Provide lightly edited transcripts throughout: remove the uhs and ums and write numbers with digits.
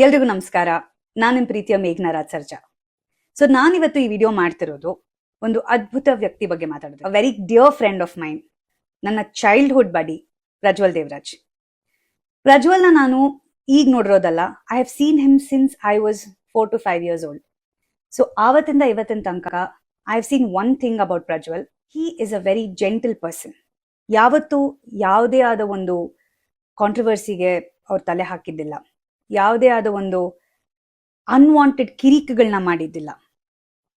ಎಲ್ರಿಗೂ ನಮಸ್ಕಾರ. ನಾನು ನಿಮ್ಮ ಪ್ರೀತಿಯ ಮೇಘನಾ ರಾಜ್ ಸರ್ಜಾ. ಸೊ ನಾನಿವತ್ತು ಈ ವಿಡಿಯೋ ಮಾಡ್ತಿರೋದು ಒಂದು ಅದ್ಭುತ ವ್ಯಕ್ತಿ ಬಗ್ಗೆ ಮಾತಾಡೋದು. A very dear friend of mine, ನನ್ನ ಚೈಲ್ಡ್ಹುಡ್ ಬಡಿ ಪ್ರಜ್ವಲ್ ದೇವರಾಜ್. ಪ್ರಜ್ವಲ್ನ ನಾನು ಈಗ ನೋಡಿರೋದಲ್ಲ, I have seen him since I was 4 to 5 years old. So ಆವತ್ತಿಂದ ಇವತ್ತಿನ ತನಕ I have seen one thing about Prajwal. He is a very gentle person. ಯಾವತ್ತೂ ಯಾವುದೇ ಆದ ಒಂದು ಕಾಂಟ್ರವರ್ಸಿಗೆ ಅವ್ರು ತಲೆ ಹಾಕಿದ್ದಿಲ್ಲ, ಯಾವುದೇ ಆದ ಒಂದು ಅನ್ವಾಂಟೆಡ್ ಕಿರಿಕುಗಳನ್ನ ಮಾಡಿದ್ದಿಲ್ಲ.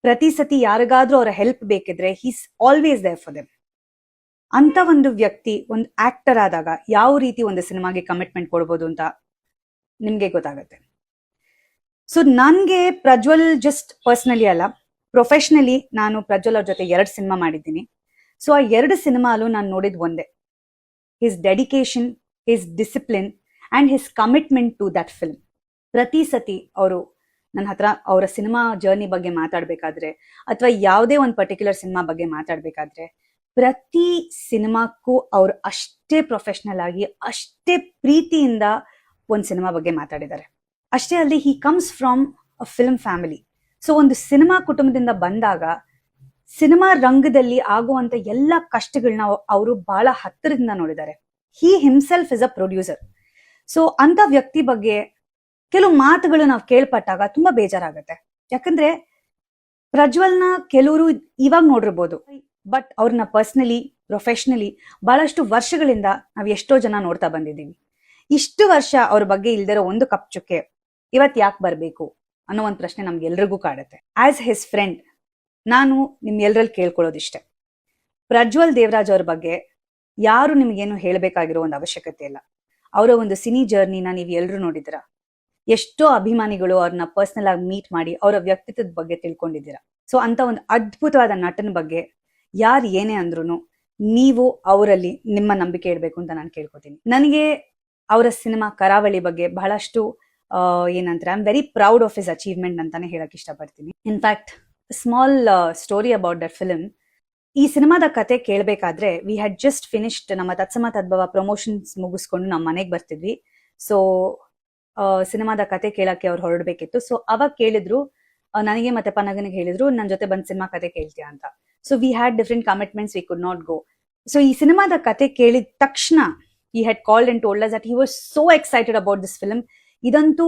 ಪ್ರತಿ ಸತಿ ಯಾರಿಗಾದ್ರೂ ಅವರ ಹೆಲ್ಪ್ ಬೇಕಿದ್ರೆ he's always there for them. ಅಂತ ಒಂದು ವ್ಯಕ್ತಿ ಒಂದು ಆಕ್ಟರ್ ಆದಾಗ ಯಾವ ರೀತಿ ಒಂದು ಸಿನಿಮಾಗೆ ಕಮಿಟ್ಮೆಂಟ್ ಕೊಡ್ಬೋದು ಅಂತ ನಿಮ್ಗೆ ಗೊತ್ತಾಗತ್ತೆ. ಸೊ ನನ್ಗೆ ಪ್ರಜ್ವಲ್ ಜಸ್ಟ್ ಪರ್ಸನಲಿ ಅಲ್ಲ, ಪ್ರೊಫೆಷನಲಿ ನಾನು ಪ್ರಜ್ವಲ್ ಅವ್ರ ಜೊತೆ 2 ಸಿನಿಮಾ ಮಾಡಿದ್ದೀನಿ. ಸೊ ಆ 2 ಸಿನಿಮಾಲು ನಾನು ನೋಡಿದ್ ಒಂದೇ, his dedication, his discipline and his commitment to that film. ಪ್ರತಿ ಸತಿ ಅವರು ನನ್ನ ಹತ್ರ ಅವರ ಸಿನಿಮಾ ಜರ್ನಿ ಬಗ್ಗೆ ಮಾತಾಡ್ಬೇಕಾದ್ರೆ ಅಥವಾ ಯಾವುದೇ ಒಂದು ಪರ್ಟಿಕ್ಯುಲರ್ ಸಿನಿಮಾ ಬಗ್ಗೆ ಮಾತಾಡ್ಬೇಕಾದ್ರೆ ಪ್ರತಿ ಸಿನಿಮಾಕ್ಕೂ ಅವ್ರು ಅಷ್ಟೇ ಪ್ರೊಫೆಷನಲ್ ಆಗಿ ಅಷ್ಟೇ ಪ್ರೀತಿಯಿಂದ ಒಂದು ಸಿನಿಮಾ ಬಗ್ಗೆ ಮಾತಾಡಿದ್ದಾರೆ. ಅಷ್ಟೇ ಅಲ್ಲದೆ he comes from a film family. So ಒಂದು ಸಿನಿಮಾ ಕುಟುಂಬದಿಂದ ಬಂದಾಗ ಸಿನಿಮಾ ರಂಗದಲ್ಲಿ ಆಗುವಂತ ಎಲ್ಲ ಕಷ್ಟಗಳನ್ನ ಅವರು ಬಹಳ ಹತ್ತಿರದಿಂದ ನೋಡಿದ್ದಾರೆ. ಹಿ himself is a producer. So ಅಂತ ವ್ಯಕ್ತಿ ಬಗ್ಗೆ ಕೆಲವು ಮಾತುಗಳು ನಾವು ಕೇಳ್ಪಟ್ಟಾಗ ತುಂಬಾ ಬೇಜಾರಾಗತ್ತೆ. ಯಾಕಂದ್ರೆ ಪ್ರಜ್ವಲ್ನ ಕೆಲವರು ಇವಾಗ ನೋಡಿರ್ಬೋದು, ಬಟ್ ಅವ್ರನ್ನ ಪರ್ಸನಲಿ, ಪ್ರೊಫೆಷನಲಿ ಬಹಳಷ್ಟು ವರ್ಷಗಳಿಂದ ನಾವು ಎಷ್ಟೋ ಜನ ನೋಡ್ತಾ ಬಂದಿದ್ದೀವಿ. ಇಷ್ಟು ವರ್ಷ ಅವ್ರ ಬಗ್ಗೆ ಇಲ್ದಿರೋ ಒಂದು ಕಪ್ ಚುಕ್ಕೆ ಇವತ್ ಯಾಕೆ ಬರ್ಬೇಕು ಅನ್ನೋ ಒಂದು ಪ್ರಶ್ನೆ ನಮ್ಗೆಲ್ರಿಗೂ ಕಾಡುತ್ತೆ. ಆಸ್ ಹಿಸ್ ಫ್ರೆಂಡ್ ನಾನು ನಿಮ್ಗೆಲ್ರಲ್ಲಿ ಕೇಳ್ಕೊಳ್ಳೋದಿಷ್ಟೆ, ಪ್ರಜ್ವಲ್ ದೇವರಾಜ್ ಅವ್ರ ಬಗ್ಗೆ ಯಾರು ನಿಮ್ಗೇನು ಹೇಳ್ಬೇಕಾಗಿರೋ ಒಂದು ಅವಶ್ಯಕತೆ ಇಲ್ಲ. ಅವರ ಒಂದು ಸಿನಿ ಜರ್ನಿನ ನೀವು ಎಲ್ಲರೂ ನೋಡಿದಿರ. ಎಷ್ಟೋ ಅಭಿಮಾನಿಗಳು ಅವ್ರನ್ನ ಪರ್ಸನಲ್ ಆಗಿ ಮೀಟ್ ಮಾಡಿ ಅವರ ವ್ಯಕ್ತಿತ್ವದ ಬಗ್ಗೆ ತಿಳ್ಕೊಂಡಿದ್ದೀರಾ. ಸೊ ಅಂತ ಒಂದು ಅದ್ಭುತವಾದ ನಟನ ಬಗ್ಗೆ ಯಾರು ಏನೇ ಅಂದ್ರೂ ನೀವು ಅವರಲ್ಲಿ ನಿಮ್ಮ ನಂಬಿಕೆ ಇಡಬೇಕು ಅಂತ ನಾನು ಕೇಳ್ಕೊತೀನಿ. ನನಗೆ ಅವರ ಸಿನಿಮಾ ಕರಾವಳಿ ಬಗ್ಗೆ ಬಹಳಷ್ಟು ಏನಂತಾರೆ, I am very proud of his achievement ಅಂತಾನೆ ಹೇಳಕ್ ಇಷ್ಟಪಡ್ತೀನಿ. In fact small story about that film. ಈ ಸಿನಿಮಾದ ಕತೆ ಕೇಳಬೇಕಾದ್ರೆ ವಿ ಹ್ಯಾಡ್ ಜಸ್ಟ್ ಫಿನಿಶ್ಡ್ ನಮ್ಮ ತತ್ಸಮ ತದ್ಭವ ಪ್ರಮೋಷನ್ಸ್ ಮುಗಿಸ್ಕೊಂಡು ನಮ್ಮ ಮನೆಗೆ ಬರ್ತಿದ್ವಿ. ಸೊ ಸಿನಿಮಾದ ಕತೆ ಕೇಳಕ್ಕೆ ಅವ್ರು ಹೊರಡ್ಬೇಕಿತ್ತು. ಸೊ ಅವಾಗ ಕೇಳಿದ್ರು, ನನಗೆ ಮತ್ತೆ ಪನಗನಿಗೆ ಹೇಳಿದ್ರು ನನ್ನ ಜೊತೆ ಬಂದ್ ಸಿನಿಮಾ ಕತೆ ಕೇಳ್ತೀಯಾ ಅಂತ. So we had different commitments, we could not go. So ಈ ಸಿನಿಮಾದ ಕತೆ ಕೇಳಿದ ತಕ್ಷಣ he had called and told us that he was so excited about this film. ಇದಂತೂ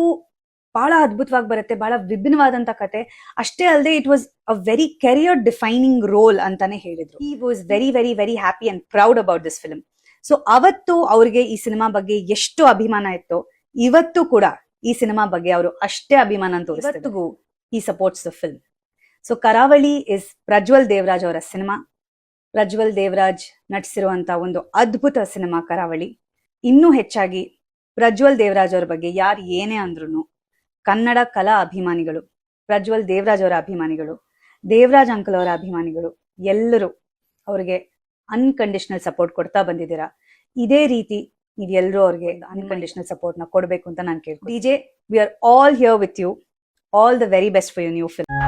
ಬಹಳ ಅದ್ಭುತವಾಗಿ ಬರುತ್ತೆ, ಬಹಳ ವಿಭಿನ್ನವಾದಂತ ಕತೆ. ಅಷ್ಟೇ ಅಲ್ಲದೆ it was a very career defining role ಅಂತಾನೆ ಹೇಳಿದ್ರು. he was very very very happy and proud about this film. So ಅವತ್ತು ಅವ್ರಿಗೆ ಈ ಸಿನಿಮಾ ಬಗ್ಗೆ ಎಷ್ಟು ಅಭಿಮಾನ ಇತ್ತು, ಇವತ್ತು ಕೂಡ ಈ ಸಿನಿಮಾ ಬಗ್ಗೆ ಅವರು ಅಷ್ಟೇ ಅಭಿಮಾನ ತೋರಿಸ್ತಾರೆ. ಇವತ್ತಿಗೂ he supports the film. So ಕರಾವಳಿ ಇಸ್ ಪ್ರಜ್ವಲ್ ದೇವರಾಜ್ ಅವರ ಸಿನಿಮಾ. ಪ್ರಜ್ವಲ್ ದೇವರಾಜ್ ನಟಿಸಿರುವಂತ ಒಂದು ಅದ್ಭುತ ಸಿನಿಮಾ ಕರಾವಳಿ. ಇನ್ನೂ ಹೆಚ್ಚಾಗಿ ಪ್ರಜ್ವಲ್ ದೇವರಾಜ್ ಅವರ ಬಗ್ಗೆ ಯಾರು ಏನೇ ಅಂದ್ರೂ ಕನ್ನಡ ಕಲಾ ಅಭಿಮಾನಿಗಳು, ಪ್ರಜ್ವಲ್ ದೇವರಾಜ್ ಅವರ ಅಭಿಮಾನಿಗಳು, ದೇವರಾಜ್ ಅಂಕಲ್ ಅವರ ಅಭಿಮಾನಿಗಳು ಎಲ್ಲರೂ ಅವ್ರಿಗೆ ಅನ್ಕಂಡೀಷನಲ್ ಸಪೋರ್ಟ್ ಕೊಡ್ತಾ ಬಂದಿದ್ದೀರಾ. ಇದೇ ರೀತಿ ನೀವೆಲ್ಲರೂ ಅವ್ರಿಗೆ ಅನ್ಕಂಡೀಷನಲ್ ಸಪೋರ್ಟ್ ನ ಕೊಡ್ಬೇಕು ಅಂತ ನಾನು ಕೇಳ್ತೀನಿ. DJ, we are all here with you. All the very best for your new film.